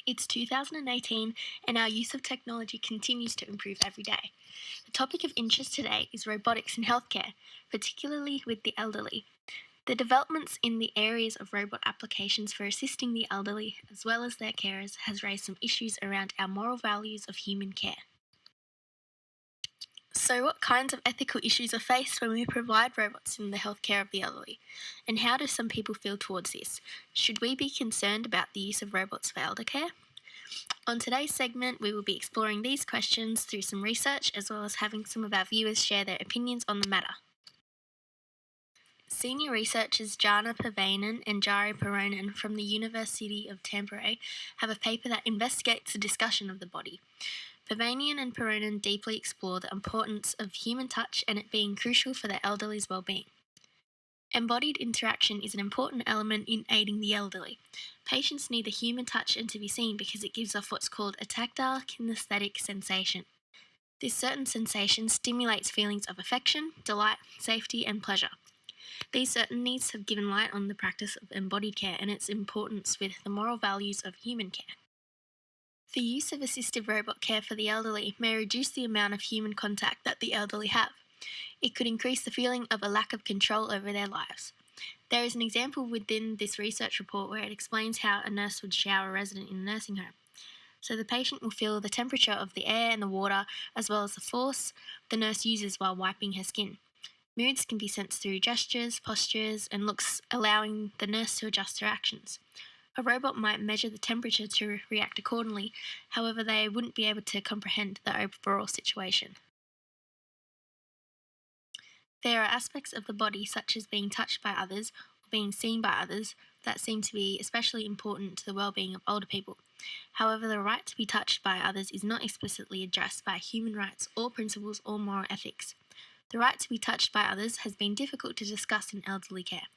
It's 2018 and our use of technology continues to improve every day. The topic of interest today is robotics in healthcare, particularly with the elderly. The developments in the areas of robot applications for assisting the elderly as well as their carers has raised some issues around our moral values of human care. So, what kinds of ethical issues are faced when we provide robots in the healthcare of the elderly? And how do some people feel towards this? Should we be concerned about the use of robots for elder care? On today's segment, we will be exploring these questions through some research as well as having some of our viewers share their opinions on the matter. Senior researchers Jana Pavainen and Jari Paronen from the University of Tampere have a paper that investigates the discussion of the body. Pavainen and Paronen deeply explore the importance of human touch and it being crucial for the elderly's well-being. Embodied interaction is an important element in aiding the elderly. Patients need the human touch and to be seen because it gives off what's called a tactile kinesthetic sensation. This certain sensation stimulates feelings of affection, delight, safety, and pleasure. These certain needs have given light on the practice of embodied care and its importance with the moral values of human care. The use of assistive robot care for the elderly may reduce the amount of human contact that the elderly have. It could increase the feeling of a lack of control over their lives. There is an example within this research report where it explains how a nurse would shower a resident in a nursing home. So the patient will feel the temperature of the air and the water as well as the force the nurse uses while wiping her skin. Moods can be sensed through gestures, postures, and looks, allowing the nurse to adjust her actions. A robot might measure the temperature to react accordingly, however they wouldn't be able to comprehend the overall situation. There are aspects of the body, such as being touched by others or being seen by others, that seem to be especially important to the well-being of older people. However, the right to be touched by others is not explicitly addressed by human rights or principles or moral ethics. The right to be touched by others has been difficult to discuss in elderly care.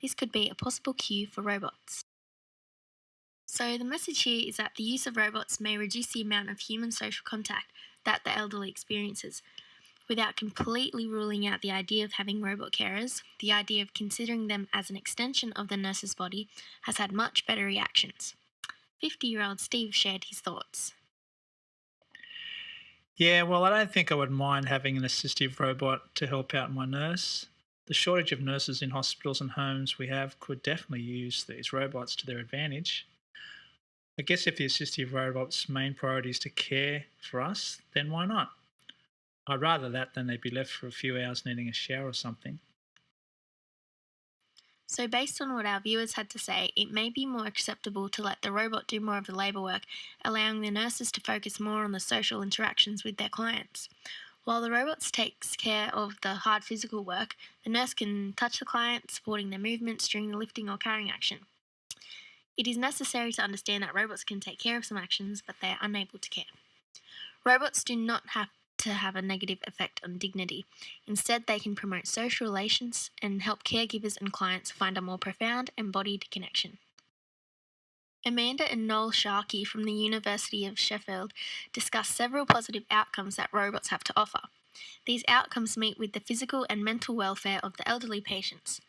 This could be a possible cue for robots. So the message here is that the use of robots may reduce the amount of human social contact that the elderly experiences. Without completely ruling out the idea of having robot carers, the idea of considering them as an extension of the nurse's body has had much better reactions. 50-year-old Steve shared his thoughts. Yeah, well, I don't think I would mind having an assistive robot to help out my nurse. The shortage of nurses in hospitals and homes we have could definitely use these robots to their advantage. I guess if the assistive robot's main priority is to care for us, then why not? I'd rather that than they'd be left for a few hours needing a shower or something. So based on what our viewers had to say, it may be more acceptable to let the robot do more of the labour work, allowing the nurses to focus more on the social interactions with their clients. While the robot takes care of the hard physical work, the nurse can touch the client, supporting their movements during the lifting or carrying action. It is necessary to understand that robots can take care of some actions, but they are unable to care. Robots do not have to have a negative effect on dignity. Instead, they can promote social relations and help caregivers and clients find a more profound, embodied connection. Amanda and Noel Sharkey from the University of Sheffield discussed several positive outcomes that robots have to offer. These outcomes meet with the physical and mental welfare of the elderly patients.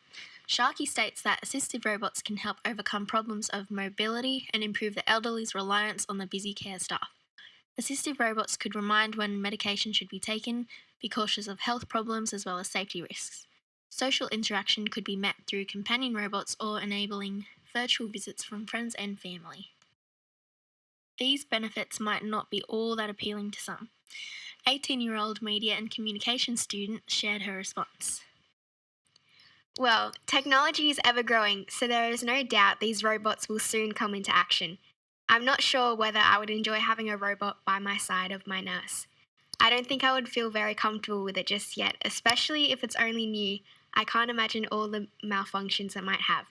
Sharkey states that assistive robots can help overcome problems of mobility and improve the elderly's reliance on the busy care staff. Assistive robots could remind when medication should be taken, be cautious of health problems as well as safety risks. Social interaction could be met through companion robots or enabling virtual visits from friends and family. These benefits might not be all that appealing to some. 18-year-old media and communication student shared her response. Well, technology is ever growing, so there is no doubt these robots will soon come into action. I'm not sure whether I would enjoy having a robot by my side of my nurse. I don't think I would feel very comfortable with it just yet, especially if it's only new. I can't imagine all the malfunctions it might have.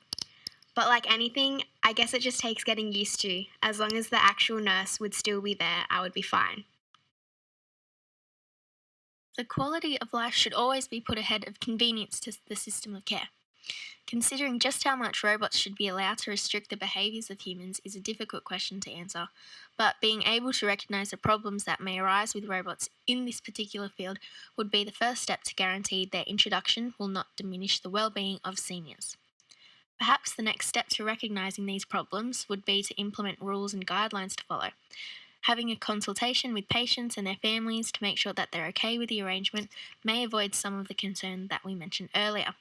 But like anything, I guess it just takes getting used to. As long as the actual nurse would still be there, I would be fine. The quality of life should always be put ahead of convenience to the system of care. Considering just how much robots should be allowed to restrict the behaviours of humans is a difficult question to answer, but being able to recognise the problems that may arise with robots in this particular field would be the first step to guarantee their introduction will not diminish the well-being of seniors. Perhaps the next step to recognising these problems would be to implement rules and guidelines to follow. Having a consultation with patients and their families to make sure that they're okay with the arrangement may avoid some of the concern that we mentioned earlier.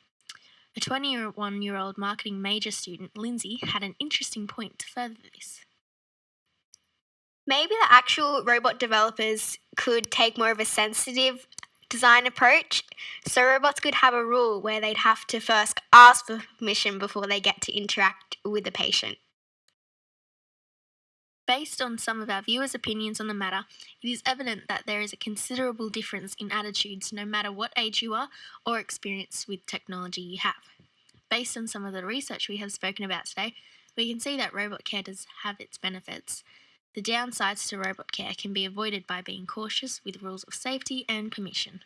A 21-year-old marketing major student, Lindsay, had an interesting point to further this. Maybe the actual robot developers could take more of a sensitive design approach. So robots could have a rule where they'd have to first ask for permission before they get to interact with the patient. Based on some of our viewers' opinions on the matter, it is evident that there is a considerable difference in attitudes no matter what age you are or experience with technology you have. Based on some of the research we have spoken about today, we can see that robot care does have its benefits. The downsides to robot care can be avoided by being cautious with rules of safety and permission.